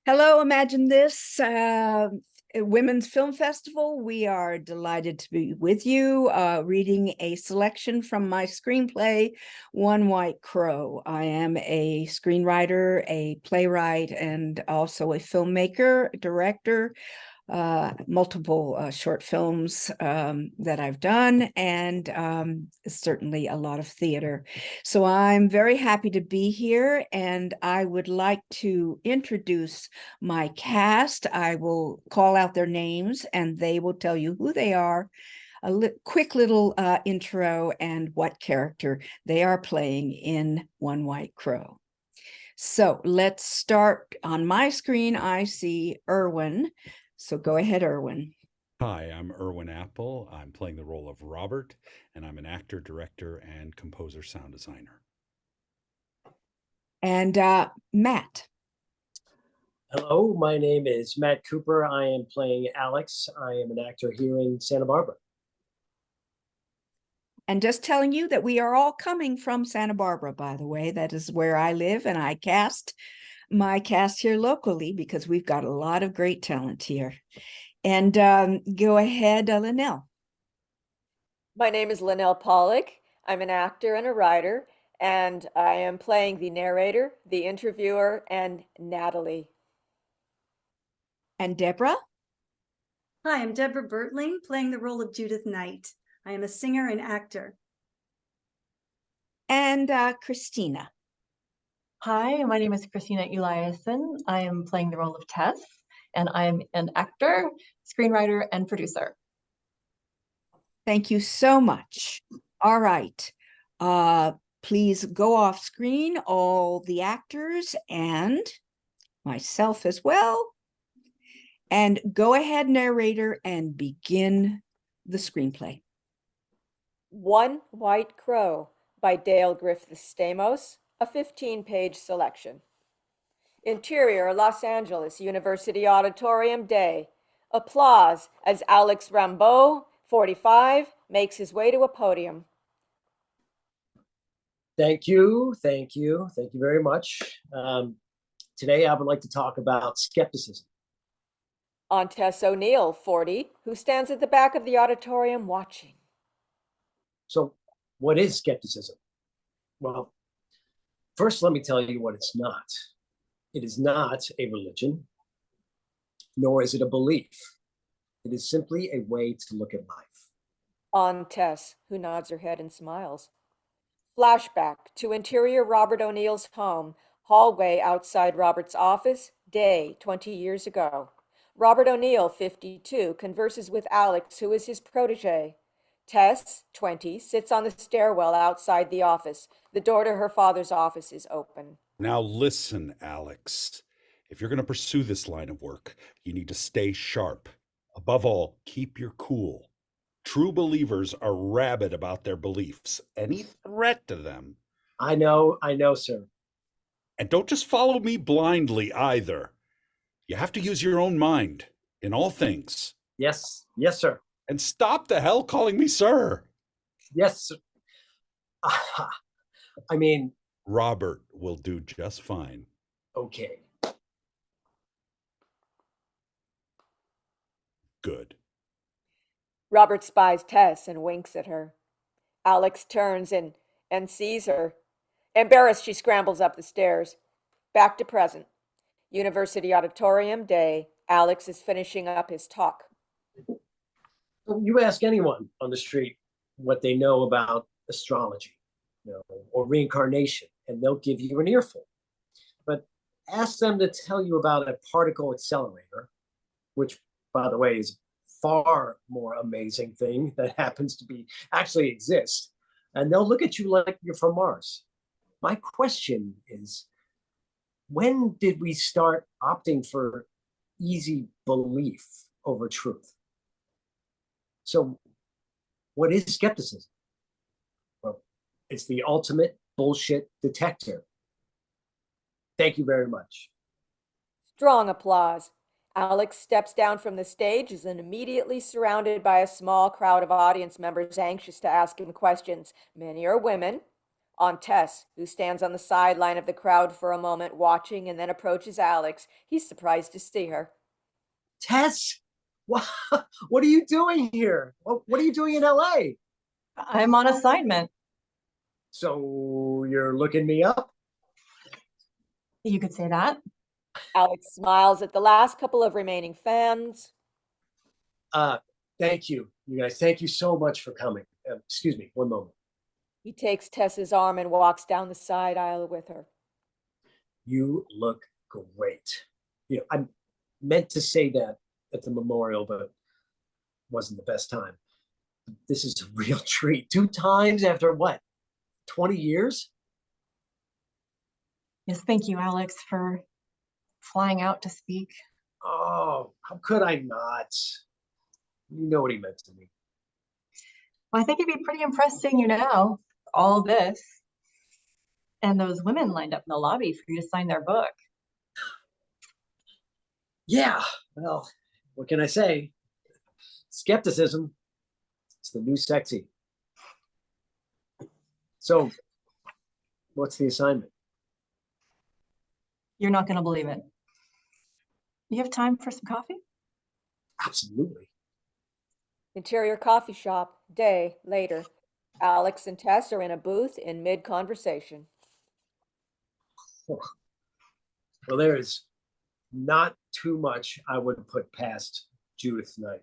Hello, Imagine This Women's Film Festival. We are delighted to be with you, reading a selection from my screenplay, One White Crow. I am a screenwriter, a playwright, and also a filmmaker, director. Multiple short films that I've done, and certainly a lot of theater. So I'm very happy to be here, and I would like to introduce my cast. I will call out their names, and they will tell you who they are, quick little intro, and what character they are playing in One White Crow. So let's start. On my screen, I see Erwin. So go ahead, Erwin. Hi, I'm Erwin Apple. I'm playing the role of Robert, and I'm an actor, director, and composer sound designer. And Matt. Hello, my name is Matt Cooper. I am playing Alex. I am an actor here in Santa Barbara. And just telling you that we are all coming from Santa Barbara, by the way. That is where I live, and I cast my cast here locally because we've got a lot of great talent here. And go ahead, Linnell. My name is Linnell Pollock. I'm an actor and a writer, and I am playing the narrator, the interviewer, and Natalie. And Deborah? Hi, I'm Deborah Bertling, playing the role of Judith Knight. I am a singer and actor. And Christina. Hi, my name is Christina Eliason. I am playing the role of Tess, and I am an actor, screenwriter, and producer. Thank you so much. All right. Please go off screen, all the actors and myself as well. And go ahead, narrator, and begin the screenplay. One White Crow by Dale Griffiths Stamos, a 15-page selection. Interior, Los Angeles University Auditorium Day. Applause as Alex Rimbaud, 45, makes his way to a podium. Thank you very much. Today I would like to talk about skepticism. On Tess O'Neill, 40, who stands at the back of the auditorium watching. So what is skepticism? Well, first let me tell you what it's not. It is not a religion, nor is it a belief. It is simply a way to look at life. On Tess, who nods her head and smiles. Flashback to interior Robert O'Neill's home, hallway outside Robert's office, day 20 years ago. Robert O'Neill, 52, converses with Alex, who is his protégé. Tess, 20, sits on the stairwell outside the office. The door to her father's office is open. Now listen, Alex. If you're going to pursue this line of work, you need to stay sharp. Above all, keep your cool. True believers are rabid about their beliefs. Any threat to them. I know, sir. And don't just follow me blindly either. You have to use your own mind in all things. Yes, sir. And stop the hell calling me sir. Yes, sir. I mean, Robert will do just fine. Okay. Good. Robert spies Tess and winks at her. Alex turns and sees her. Embarrassed, she scrambles up the stairs. Back to present. University Auditorium Day. Alex is finishing up his talk. You ask anyone on the street what they know about astrology, or reincarnation, and they'll give you an earful. But ask them to tell you about a particle accelerator, which, by the way, is a far more amazing thing that happens to be actually exist, and they'll look at you like you're from Mars. My question is, when did we start opting for easy belief over truth? So what is skepticism? Well, it's the ultimate bullshit detector. Thank you very much. Strong applause. Alex steps down from the stage and is immediately surrounded by a small crowd of audience members anxious to ask him questions. Many are women. On Tess, who stands on the sideline of the crowd for a moment watching and then approaches Alex. He's surprised to see her. Tess, what are you doing here? What are you doing in LA? I'm on assignment. So you're looking me up? You could say that. Alex smiles at the last couple of remaining fans. Thank you, you guys. Thank you so much for coming. Excuse me, one moment. He takes Tess's arm and walks down the side aisle with her. You look great. You know, I meant to say that at the memorial, but wasn't the best time. This is a real treat. 2 times after what, 20 years? Yes, thank you, Alex, for flying out to speak. Oh, how could I not? You know what he meant to me. Well, I think you'd be pretty impressed seeing you now. All this. And those women lined up in the lobby for you to sign their book. Yeah, well, what can I say? Skepticism, it's the new sexy. So, what's the assignment? You're not going to believe it. You have time for some coffee? Absolutely. Interior coffee shop, day later. Alex and Tess are in a booth in mid-conversation. Well, there is not too much I would put past Judith Knight,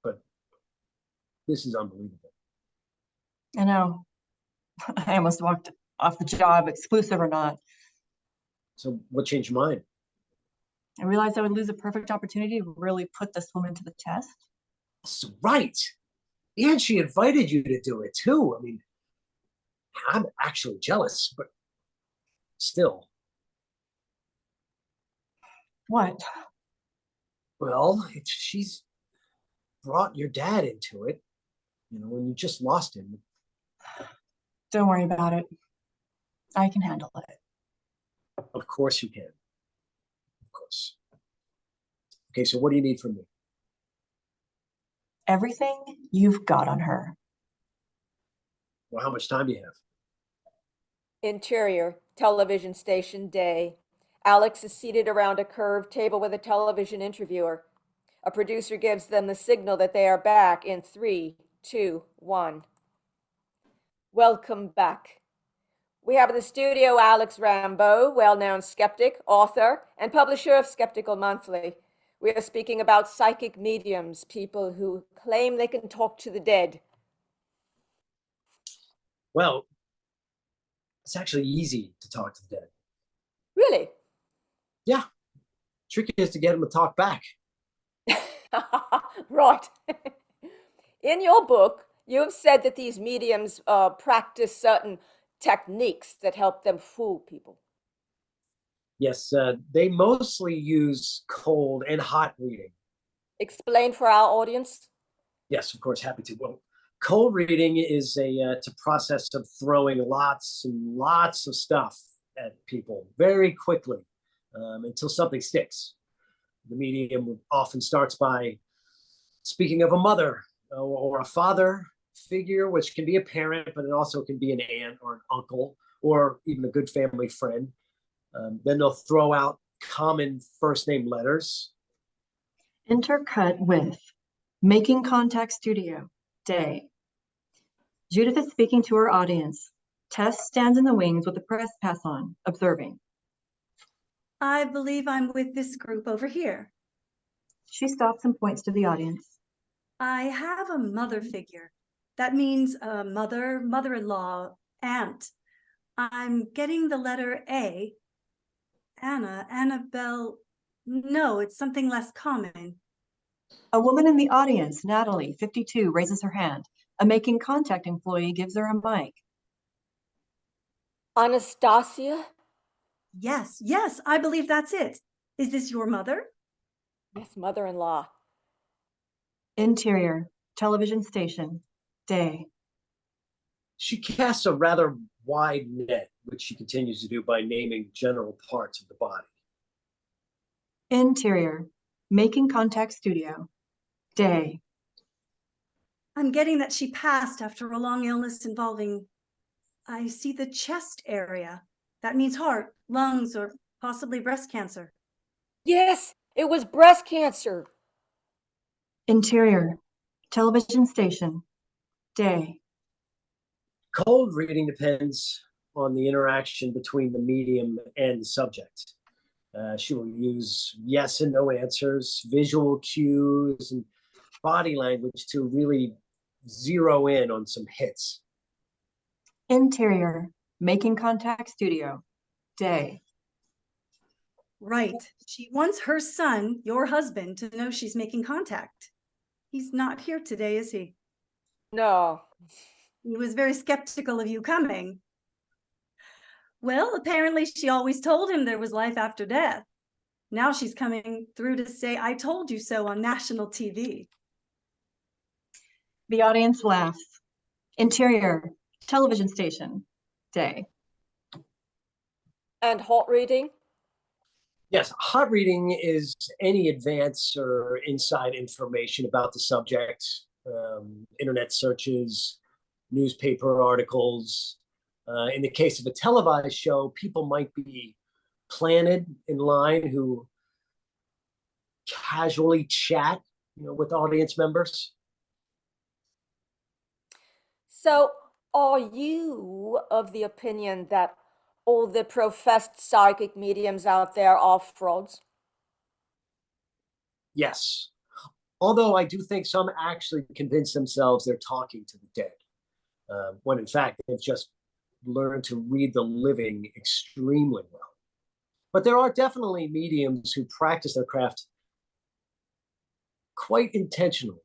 but this is unbelievable. I know. I almost walked off the job, exclusive or not. So what changed your mind? I realized I would lose a perfect opportunity to really put this woman to the test. That's right. And she invited you to do it too. I mean, I'm actually jealous, but still. What? Well, she's brought your dad into it, you know, when you just lost him. Don't worry about it. I can handle it. Of course you can. Of course. Okay, so what do you need from me? Everything you've got on her. Well, how much time do you have? Interior, television station, day. Alex is seated around a curved table with a television interviewer. A producer gives them the signal that they are back in 3, 2, 1. Welcome back. We have in the studio Alex Rimbaud, well-known skeptic, author, and publisher of Skeptical Monthly. We are speaking about psychic mediums, people who claim they can talk to the dead. Well, it's actually easy to talk to the dead. Really? Yeah. Tricky is to get them to talk back. Right. In your book, you have said that these mediums practice certain techniques that help them fool people. Yes, they mostly use cold and hot reading. Explain for our audience. Yes, of course, happy to. Well, cold reading is it's a process of throwing lots and lots of stuff at people very quickly until something sticks. The medium often starts by speaking of a mother or a father figure, which can be a parent, but it also can be an aunt or an uncle or even a good family friend. Then they'll throw out common first name letters. Intercut with Making Contact Studio, day. Judith is speaking to her audience. Tess stands in the wings with the press pass on, observing. I believe I'm with this group over here. She stops and points to the audience. I have a mother figure. That means a mother, mother-in-law, aunt. I'm getting the letter A. Anna, Annabelle. No, it's something less common. A woman in the audience, Natalie, 52, raises her hand. A Making Contact employee gives her a mic. Anastasia? Yes, yes, I believe that's it. Is this your mother? Yes, mother-in-law. Interior, television station, day. She casts a rather wide net, which she continues to do by naming general parts of the body. Interior, Making Contact Studio, day. I'm getting that she passed after a long illness involving I see the chest area. That means heart, lungs, or possibly breast cancer. Yes, it was breast cancer. Interior, television station, day. Cold reading depends on the interaction between the medium and the subject. She will use yes and no answers, visual cues, and body language to really zero in on some hits. Interior, making contact studio, day. Right. She wants her son, your husband, to know she's making contact. He's not here today, is he? No. He was very skeptical of you coming. Well, apparently she always told him there was life after death. Now she's coming through to say, I told you so on national TV. The audience laughs. Interior, television station, day. And hot reading? Yes, hot reading is any advance or inside information about the subject, internet searches, newspaper articles. In the case of a televised show, people might be planted in line who casually chat, with audience members. So, are you of the opinion that all the professed psychic mediums out there are frauds? Yes. Although I do think some actually convince themselves they're talking to the dead, when in fact they've just learned to read the living extremely well. But there are definitely mediums who practice their craft quite intentionally.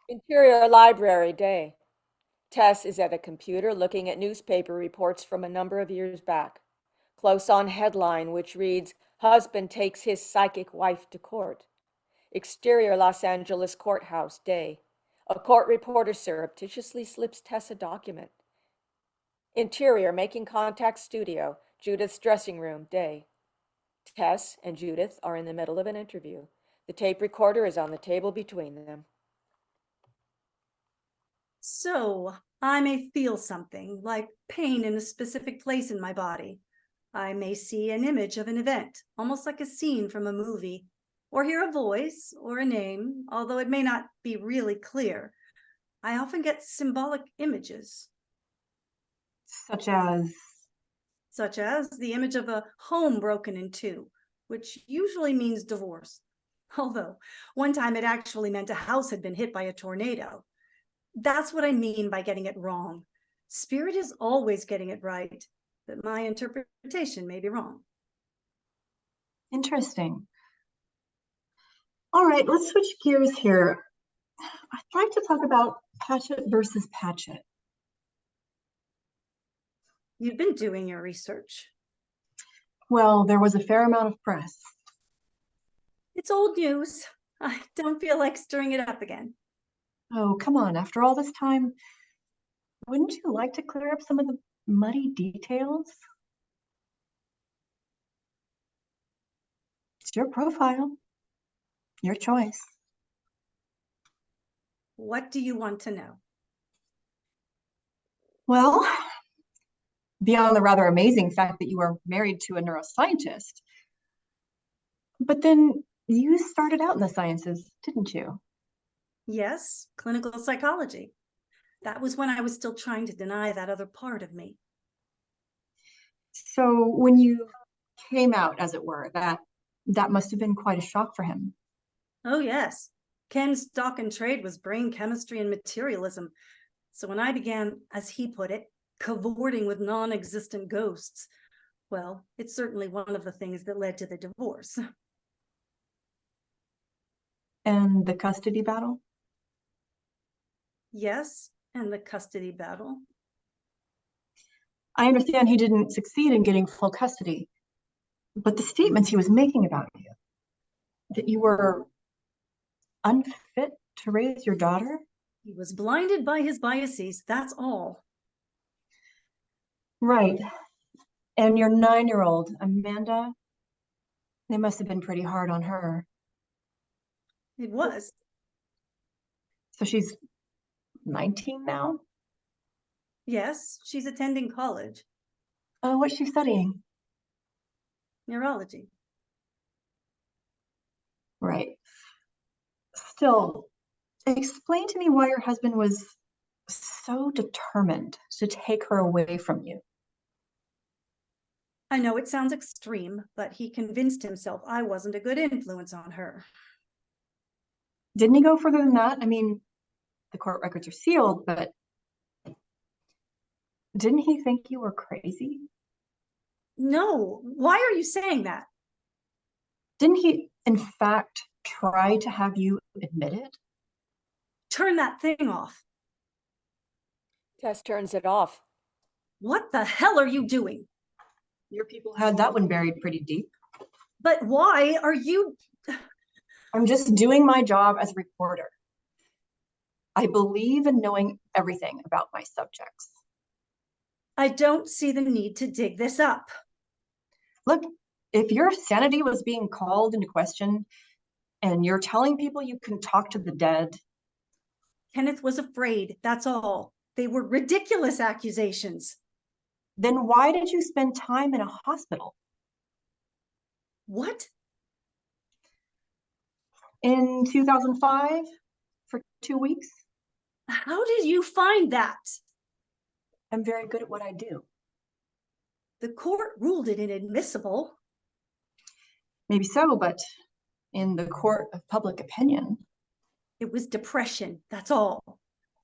Interior library, day. Tess is at a computer looking at newspaper reports from a number of years back. Close on headline, which reads, Husband takes his psychic wife to court. Exterior Los Angeles courthouse, day. A court reporter surreptitiously slips Tess a document. Interior making contact studio, Judith's dressing room, day. Tess and Judith are in the middle of an interview. The tape recorder is on the table between them. So I may feel something like pain in a specific place in my body. I may see an image of an event, almost like a scene from a movie, or hear a voice or a name, although it may not be really clear. I often get symbolic images. Such as? Such as the image of a home broken in two, which usually means divorce. Although one time it actually meant a house had been hit by a tornado. That's what I mean by getting it wrong. Spirit is always getting it right, but my interpretation may be wrong. Interesting. All right, let's switch gears here. I'd like to talk about Patchett versus Patchett. You've been doing your research. Well, there was a fair amount of press. It's old news. I don't feel like stirring it up again. Oh, come on. After all this time, wouldn't you like to clear up some of the muddy details? It's your profile, your choice. What do you want to know? Well, beyond the rather amazing fact that you are married to a neuroscientist, but then you started out in the sciences, didn't you? Yes, clinical psychology. That was when I was still trying to deny that other part of me. So when you came out, as it were, that must have been quite a shock for him. Oh, yes. Ken's stock and trade was brain chemistry and materialism. So when I began, as he put it, cavorting with non-existent ghosts, well, it's certainly one of the things that led to the divorce. And the custody battle? Yes, and the custody battle. I understand he didn't succeed in getting full custody, but the statements he was making about you, that you were unfit to raise your daughter? He was blinded by his biases, that's all. Right. And your 9-year-old, Amanda, they must have been pretty hard on her. It was. So she's 19 now? Yes, she's attending college, Oh, what's she studying? neurology. Right. Still, explain to me why your husband was so determined to take her away from you. I know it sounds extreme, but he convinced himself I wasn't a good influence on her. Didn't he go further than that? I mean, the court records are sealed, but didn't he think you were crazy? No, why are you saying that? Didn't he, in fact, try to have you admit it? Turn that thing off. Tess turns it off. What the hell are you doing? Your people had that one buried pretty deep. But why are you? I'm just doing my job as a reporter. I believe in knowing everything about my subjects. I don't see the need to dig this up. Look, if your sanity was being called into question and you're telling people you can talk to the dead. Kenneth was afraid, that's all. They were ridiculous accusations. Then why did you spend time in a hospital? What? In 2005 for 2 weeks? How did you find that? I'm very good at what I do. The court ruled it inadmissible. Maybe so, but in the court of public opinion. It was depression, that's all.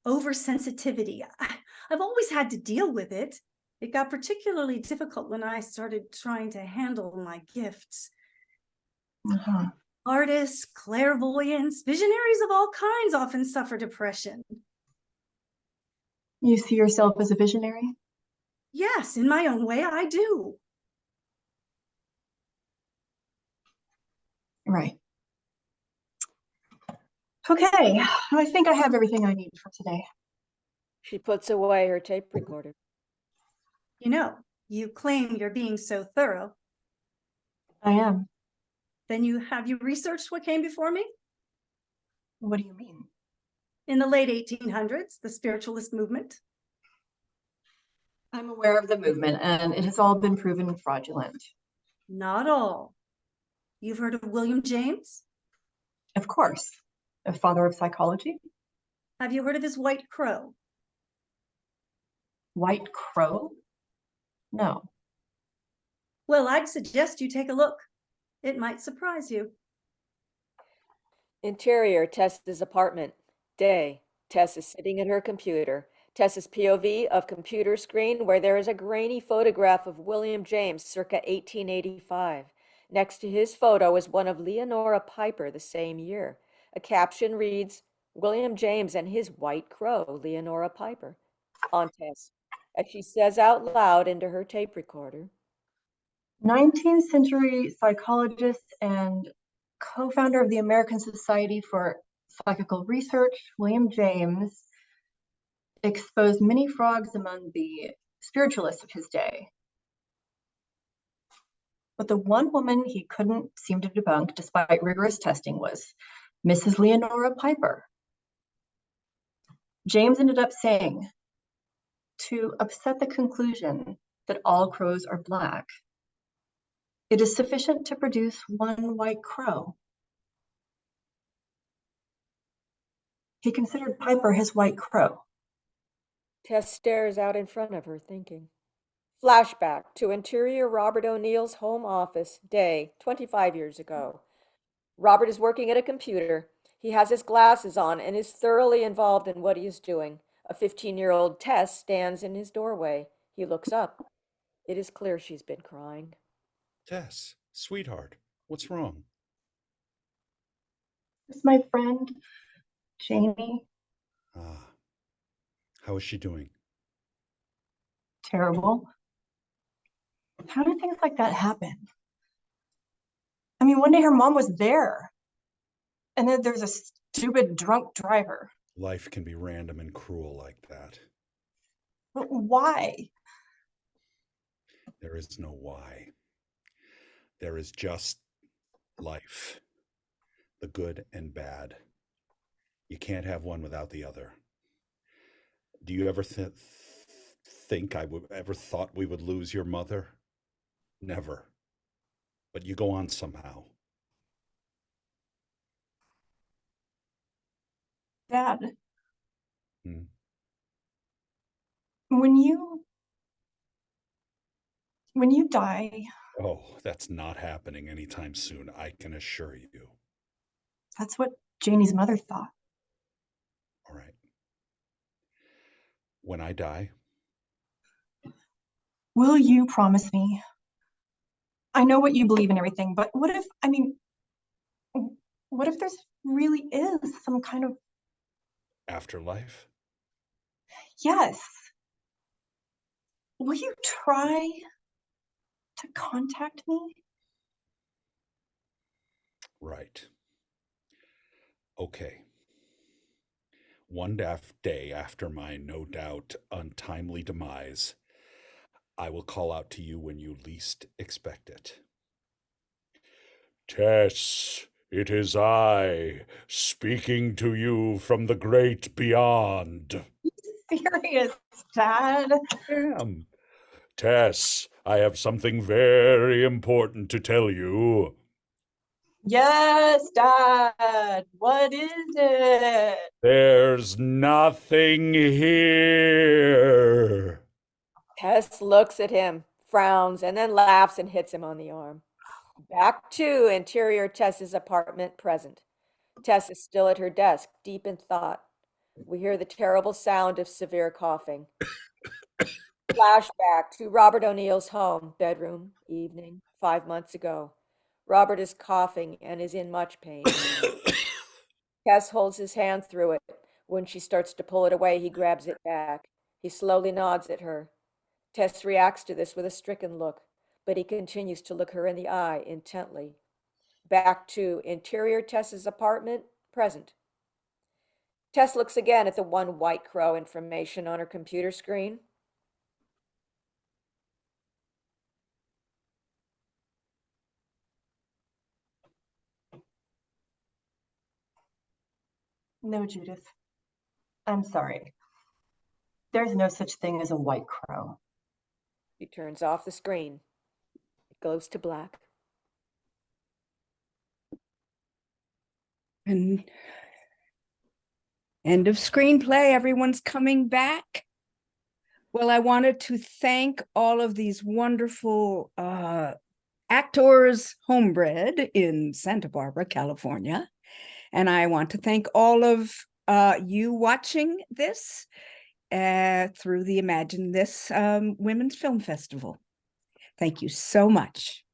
Oversensitivity. I've always had to deal with it. It got particularly difficult when I started trying to handle my gifts. Uh-huh. Artists, clairvoyants, visionaries of all kinds often suffer depression. You see yourself as a visionary? Yes, in my own way, I do. Right. Okay, I think I have everything I need for today. She puts away her tape recorder. You know, you claim you're being so thorough. I am. Then have you researched what came before me? What do you mean? In the late 1800s, the spiritualist movement. I'm aware of the movement, and it has all been proven fraudulent. Not all. You've heard of William James? Of course. A father of psychology? Have you heard of his White Crow? White Crow? No. Well, I'd suggest you take a look. It might surprise you. Interior, Tess's apartment. Day. Tess is sitting at her computer. Tess's POV of computer screen where there is a grainy photograph of William James circa 1885. Next to his photo is one of Leonora Piper the same year. A caption reads, William James and his white crow, Leonora Piper. On Tess, as she says out loud into her tape recorder. 19th century psychologist and co-founder of the American Society for Psychical Research, William James, exposed many frogs among the spiritualists of his day. But the one woman he couldn't seem to debunk, despite rigorous testing, was Mrs. Leonora Piper. James ended up saying, to upset the conclusion that all crows are black, it is sufficient to produce one white crow. He considered Piper his white crow. Tess stares out in front of her, thinking. Flashback to interior Robert O'Neill's home office, day, 25 years ago. Robert is working at a computer. He has his glasses on and is thoroughly involved in what he is doing. A 15-year-old Tess stands in his doorway. He looks up. It is clear she's been crying. Tess, sweetheart, what's wrong? This is my friend, Jamie. Ah, how is she doing? Terrible. How do things like that happen? I mean, one day her mom was there, and then there's a stupid drunk driver. Life can be random and cruel like that. But why? There is no why. There is just life, the good and bad. You can't have one without the other. Do you ever think I would ever thought we would lose your mother? Never. But you go on somehow. Dad, Hmm? when you die, Oh, that's not happening anytime soon, I can assure you. that's what Janie's mother thought. All right. When I die, Will you promise me? I know what you believe in everything, but what if, what if there's really is some kind of, afterlife? yes. Will you try to contact me? Right. Okay. One day after my no doubt untimely demise, I will call out to you when you least expect it. Tess, it is I, speaking to you from the great beyond. Serious, Dad. Damn. Tess, I have something very important to tell you. Yes, Dad. What is it? There's nothing here. Tess looks at him, frowns, and then laughs and hits him on the arm. Back to interior Tess's apartment, present. Tess is still at her desk, deep in thought. We hear the terrible sound of severe coughing. Flashback to Robert O'Neill's home, bedroom, evening, 5 months ago. Robert is coughing and is in much pain. Tess holds his hand through it. When she starts to pull it away, he grabs it back. He slowly nods at her. Tess reacts to this with a stricken look, but he continues to look her in the eye intently. Back to interior Tess's apartment, present. Tess looks again at the one white crow information on her computer screen. No, Judith. I'm sorry. There's no such thing as a white crow. She turns off the screen. It goes to black. And end of screenplay. Everyone's coming back. Well, I wanted to thank all of these wonderful actors, homebred in Santa Barbara, California. And I want to thank all of you watching this through the Imagine This Women's Film Festival. Thank you so much.